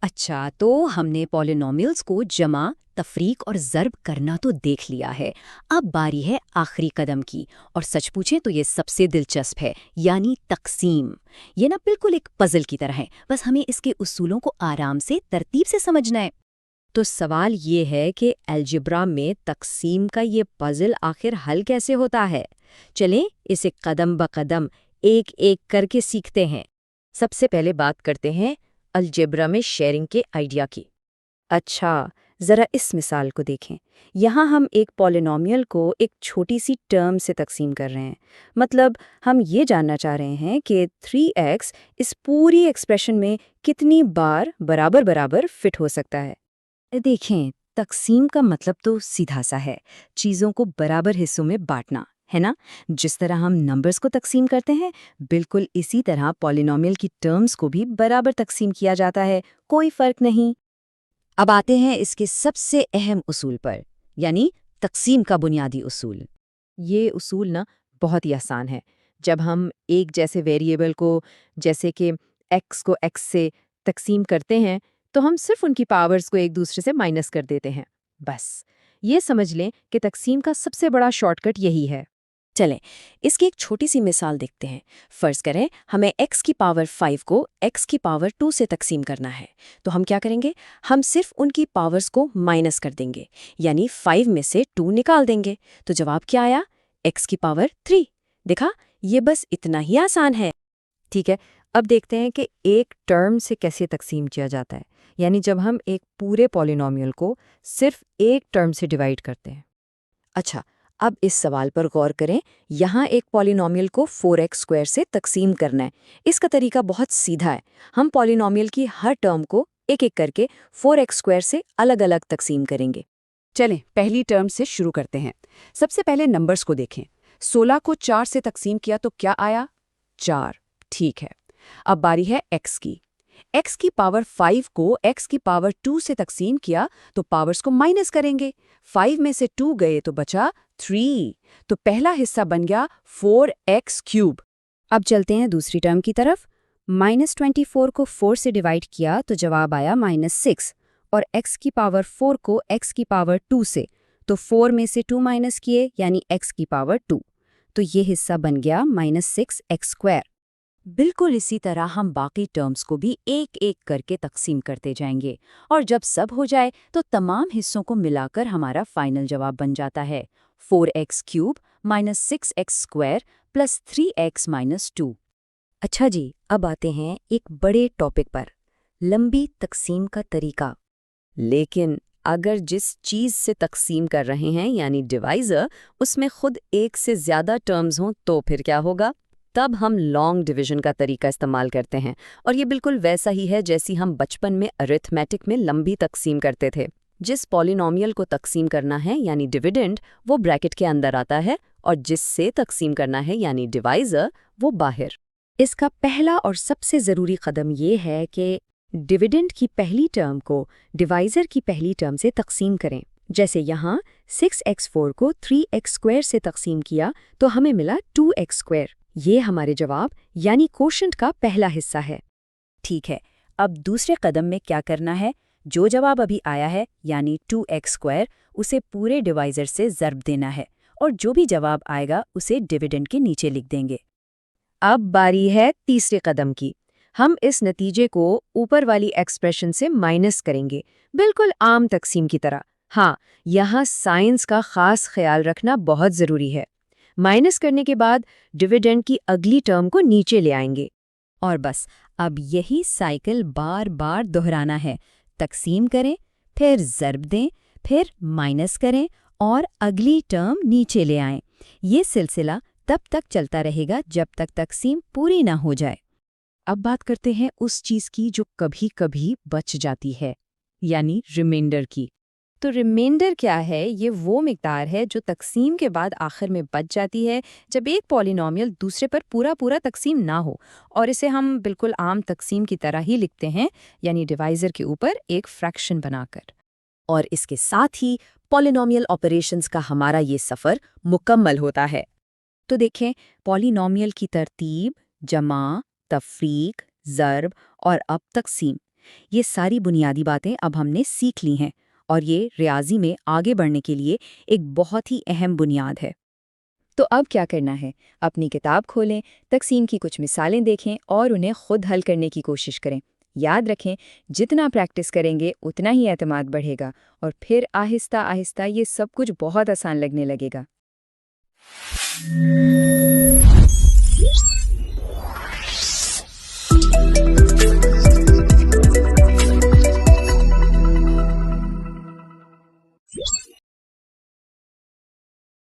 अच्छा, तो हमने पॉलिनॉमियल्स को जमा, तफरीक और ज़र्ब करना तो देख लिया है। अब बारी है आखिरी कदम की, और सच पूछें तो ये सबसे दिलचस्प है, यानी तकसीम। ये ना बिल्कुल एक पजल की तरह है, बस हमें इसके उसूलों को आराम से तरतीब से समझना है। तो सवाल ये है कि अलजेब्रा में तकसीम का ये पजल आखिर हल कैसे होता है। चलें इसे कदम ब कदम एक एक करके सीखते हैं। सबसे पहले बात करते हैं अलजेब्रा में शेयरिंग के आइडिया की। अच्छा, ज़रा इस मिसाल को देखें। यहाँ हम एक पॉलिनॉमियल को एक छोटी सी टर्म से तकसीम कर रहे हैं। मतलब हम ये जानना चाह रहे हैं कि 3x इस पूरी एक्सप्रेशन में कितनी बार बराबर बराबर फिट हो सकता है। देखें, तकसीम का मतलब तो सीधा सा है, चीज़ों को बराबर हिस्सों में बांटना, है ना? जिस तरह हम नंबर्स को तकसीम करते हैं, बिल्कुल इसी तरह पॉलिनॉमियल की टर्म्स को भी बराबर तकसीम किया जाता है, कोई फर्क नहीं। अब आते हैं इसके सबसे अहम उसूल पर, यानी तकसीम का बुनियादी उसूल। ये उसूल ना बहुत ही आसान है। जब हम एक जैसे वेरिएबल को, जैसे कि x को x से तकसीम करते हैं, तो हम सिर्फ उनकी पावर्स को एक दूसरे से माइनस कर देते हैं। बस ये समझ लें कि तकसीम का सबसे बड़ा शॉर्टकट यही है। चलें, इसकी एक छोटी सी मिसाल देखते हैं। फ़र्ज़ करें हमें x की पावर 5 को x की पावर 2 से तकसीम करना है। तो हम क्या करेंगे? हम सिर्फ उनकी पावर्स को माइनस कर देंगे, यानी 5 में से 2 निकाल देंगे। तो जवाब क्या आया? x की पावर 3। देखा, ये बस इतना ही आसान है। ठीक है, अब देखते हैं कि एक टर्म से कैसे तकसीम किया जाता है। यानी जब हम एक पूरे पॉलिनॉमियल को सिर्फ एक टर्म से डिवाइड करते हैं। अच्छा, अब इस सवाल पर गौर करें। यहाँ एक पॉलिनॉमियल को 4x² से तकसीम करना है। इसका तरीका बहुत सीधा है। हम पॉलिनॉमियल की हर टर्म को एक एक करके 4x² से अलग अलग तकसीम करेंगे। चलें पहली टर्म से शुरू करते हैं। सबसे पहले नंबर्स को देखें। 16 को 4 से तकसीम किया तो क्या आया? 4। ठीक है। अब बारी है x की। x की पावर 5 को x की पावर 2 से तकसीम किया तो पावर्स को माइनस करेंगे। 5 में से 2 गए तो बचा 3। तो पहला हिस्सा बन गया 4x³। अब चलते हैं दूसरी टर्म की तरफ। -24 को 4 से डिवाइड किया तो जवाब आया -6, और x की पावर 4 को x की पावर 2 से, तो 4 में से 2 माइनस किए, यानी x की पावर 2। तो ये हिस्सा बन गया -6x²। बिल्कुल इसी तरह हम बाकी टर्म्स को भी एक एक करके तकसीम करते जाएंगे, और जब सब हो जाए तो तमाम हिस्सों को मिलाकर हमारा फाइनल जवाब बन जाता है 4x³ -6x² + 3x-2। अच्छा जी, अब आते हैं एक बड़े टॉपिक पर, लंबी तकसीम का तरीका। लेकिन अगर जिस चीज़ से तकसीम कर रहे हैं यानी डिवाइज़र, उसमें खुद एक से ज़्यादा टर्म्स हों तो फिर क्या होगा? तब हम लॉन्ग डिवीजन का तरीका इस्तेमाल करते हैं, और ये बिल्कुल वैसा ही है जैसी हम बचपन में अरिथमेटिक में लंबी तकसीम करते थे। जिस पॉलिनॉमियल को तकसीम करना है यानी डिविडेंड, वो ब्रैकेट के अंदर आता है, और जिससे तकसीम करना है यानी डिवाइज़र, वो बाहर। इसका पहला और सबसे ज़रूरी कदम ये है कि डिविडेंड की पहली टर्म को डिवाइज़र की पहली टर्म से तकसीम करें। जैसे यहाँ 6x4 को 3x² से तकसीम किया तो हमें मिला 2x²। ये हमारे जवाब यानी कोशेंट का पहला हिस्सा है। ठीक है, अब दूसरे कदम में क्या करना है? जो जवाब अभी आया है यानी 2x², उसे पूरे डिवाइज़र से ज़र्ब देना है, और जो भी जवाब आएगा उसे डिविडेंड के नीचे लिख देंगे। अब बारी है तीसरे कदम की। हम इस नतीजे को ऊपर वाली एक्सप्रेशन से माइनस करेंगे, बिल्कुल आम तकसीम की तरह। हाँ, यहाँ साइंस का खास ख्याल रखना बहुत ज़रूरी है। माइनस करने के बाद डिविडेंड की अगली टर्म को नीचे ले आएंगे। और बस अब यही साइकिल बार बार दोहराना है। तकसीम करें, फिर ज़र्ब दें, फिर माइनस करें, और अगली टर्म नीचे ले आएं। ये सिलसिला तब तक चलता रहेगा जब तक तकसीम पूरी ना हो जाए। अब बात करते हैं उस चीज़ की जो कभी कभी बच जाती है, यानी रिमाइंडर की। तो रिमाइंडर क्या है? ये वो मिकदार है जो तकसीम के बाद आखिर में बच जाती है जब एक पॉलिनॉमियल दूसरे पर पूरा पूरा तकसीम ना हो, और इसे हम बिल्कुल आम तकसीम की तरह ही लिखते हैं, यानी डिवाइज़र के ऊपर एक फ्रैक्शन बनाकर। और इसके साथ ही पॉलिनॉमियल ऑपरेशंस का हमारा ये सफ़र मुकम्मल होता है। तो देखें, पॉलिनॉमियल की तरतीब, जमा, तफरीक, ज़र्ब और अब तकसीम, ये सारी बुनियादी बातें अब हमने सीख ली हैं और ये रियाजी में आगे बढ़ने के लिए एक बहुत ही अहम बुनियाद है। तो अब क्या करना है? अपनी किताब खोलें, तक़सीम की कुछ मिसालें देखें और उन्हें खुद हल करने की कोशिश करें। याद रखें, जितना प्रैक्टिस करेंगे उतना ही एतमाद बढ़ेगा और फिर आहिस्ता आहिस्ता ये सब कुछ बहुत आसान लगने लगेगा।